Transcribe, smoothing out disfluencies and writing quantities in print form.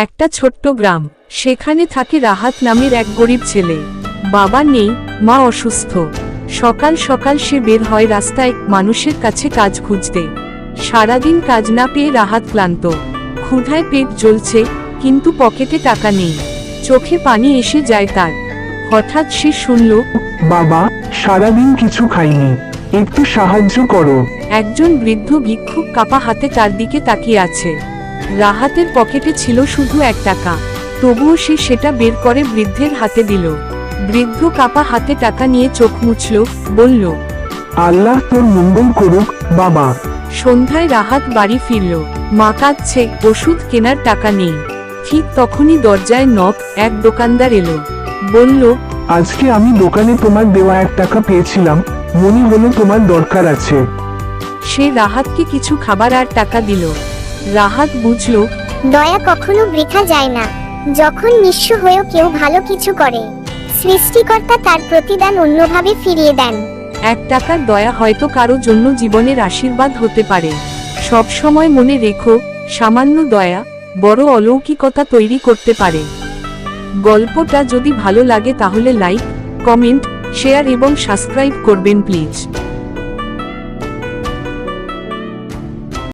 একটা ছোট্ট গ্রাম, সেখানে থাকে রাহাত নামের এক গরিব ছেলে। বাবা নেই, মা অসুস্থ। সকাল সকাল সে বের হয় রাস্তায় মানুষের কাছে কাজ খুঁজতে। সারাদিন কাজ না পেয়ে রাহাত ক্লান্ত, ক্ষুধায় পেট জ্বলছে, কিন্তু পকেটে টাকা নেই। চোখে পানি এসে যায় তার। হঠাৎ সে শুনল, বাবা, সারাদিন কিছু খাইনি, একটু সাহায্য করো। একজন বৃদ্ধ ভিক্ষুক কাপা হাতে তার দিকে তাকিয়ে আছে। রাহাতের পকেটে ছিল শুধু 1 টাকা, তবুও সে সেটা বের করে বৃদ্ধের হাতে দিল। বৃদ্ধ কাপা হাতে টাকা নিয়ে চোখ মুছল, বলল, আল্লাহ তোর মঙ্গল করুক বাবা। সন্ধ্যায় রাহাত বাড়ি ফিরল। মা কাঁদছে, ওষুধ কেনার টাকা নেই। ঠিক তখনই দরজায় নক। এক দোকানদার এলো, বলল, আজকে আমি দোকানে তোমার দেওয়া 1 টাকা পেয়েছিলাম, মনে হলো তোমার দরকার আছে। সে রাহাতকে কিছু খাবার আর টাকা দিল। রাহাত বুঝল, দয়া কখনো বৃথা যায় না। যখন নিঃস্ব হয়েও কেউ ভালো কিছু করে, সৃষ্টিকর্তা তার প্রতিদান অন্যভাবে ফিরিয়ে দেন। 1 টাকার দয়া হয়তো কারো জন্য জীবনের আশীর্বাদ হতে পারে। সব সময় মনে রেখো, সামান্য দয়া বড় অলৌকিকতা তৈরি করতে পারে। গল্পটা যদি ভালো লাগে তাহলে লাইক, কমেন্ট, শেয়ার এবং সাবস্ক্রাইব করবেন প্লিজ।